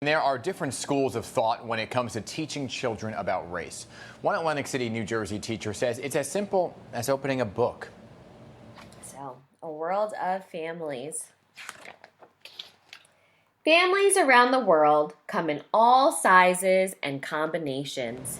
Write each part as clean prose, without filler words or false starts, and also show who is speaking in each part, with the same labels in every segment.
Speaker 1: There are different schools of thought when it comes to teaching children about race. One Atlantic City, New Jersey teacher says it's as simple as opening a book.
Speaker 2: So, a world of families. Families around the world come in all sizes and combinations.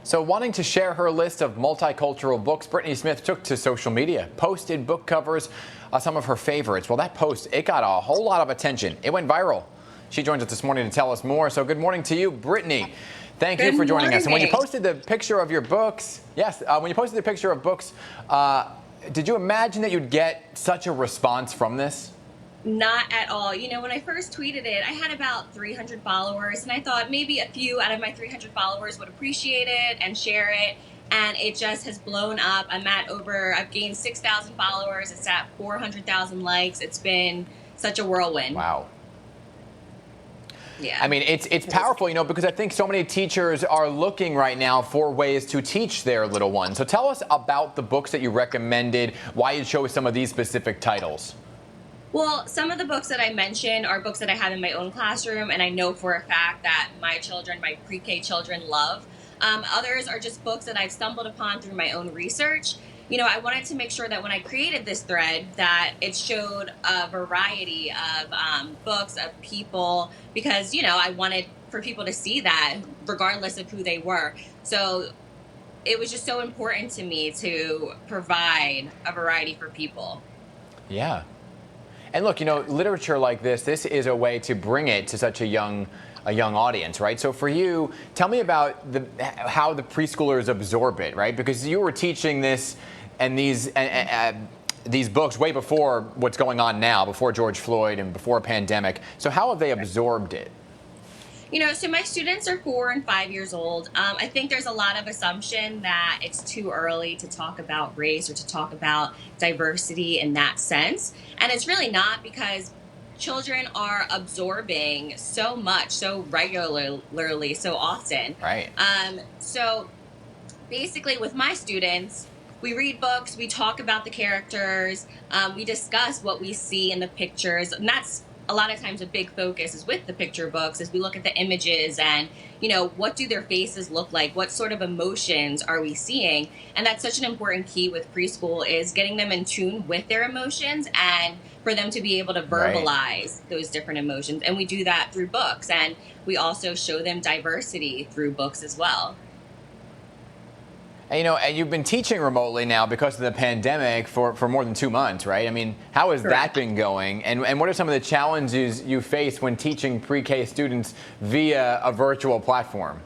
Speaker 1: So wanting to share her list of multicultural books, Brittany Smith took to social media, posted book covers of some of her favorites. Well, that post, it got a whole lot of attention. It went viral. She joins us this morning to tell us more. So good morning to you, Brittany. Thank you for joining us. And when you posted the picture of your books, when you posted the picture of books, did you imagine that you'd get such a response from this?
Speaker 3: Not at all. You know, when I first tweeted it, I had about 300 followers, and I thought maybe a few out of my 300 followers would appreciate it and share it. And it just has blown up. I've gained 6,000 followers. It's at 400,000 likes. It's been such a whirlwind.
Speaker 1: Wow.
Speaker 3: Yeah.
Speaker 1: I mean, it's powerful, you know, because I think so many teachers are looking right now for ways to teach their little ones. So tell us about the books that you recommended, why you chose some of these specific titles.
Speaker 3: Well, some of the books that I mentioned are books that I have in my own classroom, and I know for a fact that my pre-K children love. Others are just books that I've stumbled upon through my own research. You know, I wanted to make sure that when I created this thread that it showed a variety of books, of people, because, you know, I wanted for people to see that regardless of who they were. So it was just so important to me to provide a variety for people.
Speaker 1: Yeah. And look, you know, literature like this is a way to bring it to such a young audience, right? So for you, tell me about how the preschoolers absorb it, right? Because you were teaching this and these books way before what's going on now, before George Floyd and before a pandemic. So how have they absorbed it?
Speaker 3: You know, so my students are 4 and 5 years old. I think there's a lot of assumption that it's too early to talk about race or to talk about diversity in that sense. And it's really not, because children are absorbing so much, so regularly, so often.
Speaker 1: Right.
Speaker 3: So basically with my students, we read books, we talk about the characters, we discuss what we see in the pictures, and that's a lot of times a big focus is with the picture books, as we look at the images and, you know, what do their faces look like? What sort of emotions are we seeing? And that's such an important key with preschool, is getting them in tune with their emotions and for them to be able to verbalize those different emotions. And we do that through books, and we also show them diversity through books as well.
Speaker 1: And, you know, and you've been teaching remotely now because of the pandemic for more than 2 months, right? I mean, how has that been going? And what are some of the challenges you face when teaching pre-K students via a virtual platform?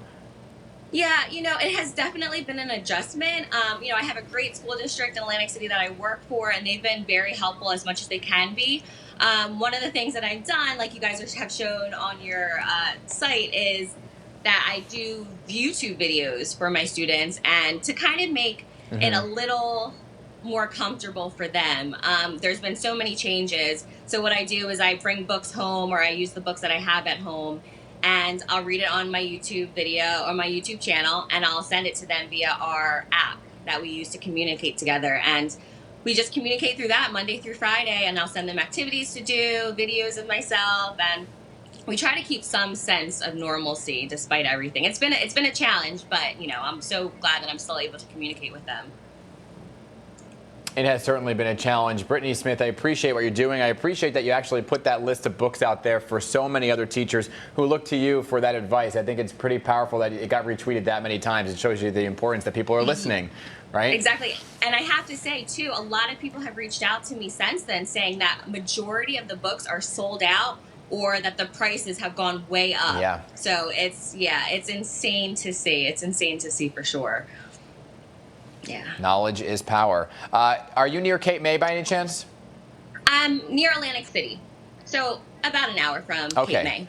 Speaker 3: Yeah, you know, it has definitely been an adjustment. You know, I have a great school district in Atlantic City that I work for, and they've been very helpful as much as they can be. One of the things that I've done, like you guys have shown on your site, is that I do YouTube videos for my students, and to kind of make it a little more comfortable for them. There's been so many changes. So what I do is I bring books home, or I use the books that I have at home, and I'll read it on my YouTube video or my YouTube channel, and I'll send it to them via our app that we use to communicate together. And we just communicate through that Monday through Friday, and I'll send them activities to do, videos of myself, and we try to keep some sense of normalcy despite everything. It's been a challenge, but, you know, I'm so glad that I'm still able to communicate with them.
Speaker 1: It has certainly been a challenge. Brittany Smith, I appreciate what you're doing. I appreciate that you actually put that list of books out there for so many other teachers who look to you for that advice. I think it's pretty powerful that it got retweeted that many times. It shows you the importance that people are listening, right?
Speaker 3: Exactly. And I have to say, too, a lot of people have reached out to me since then saying that majority of the books are sold out, or that the prices have gone way up.
Speaker 1: Yeah.
Speaker 3: So it's insane to see. It's insane to see for sure. Yeah.
Speaker 1: Knowledge is power. Are you near Cape May by any chance?
Speaker 3: I'm near Atlantic City, so about an hour from Cape May.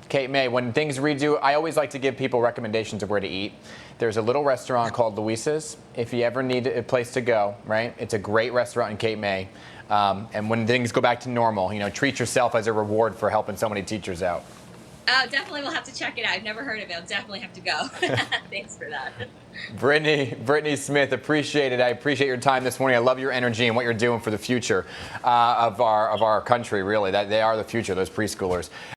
Speaker 1: Cape May, when things redo, I always like to give people recommendations of where to eat. There's a little restaurant called Luisa's. If you ever need a place to go, right? It's a great restaurant in Cape May. And when things go back to normal, you know, treat yourself as a reward for helping so many teachers out.
Speaker 3: Oh, definitely we'll have to check it out. I've never heard of it. I'll definitely have to go. Thanks for that.
Speaker 1: Brittany Smith, appreciate it. I appreciate your time this morning. I love your energy and what you're doing for the future of our country. Really, that they are the future. Those preschoolers.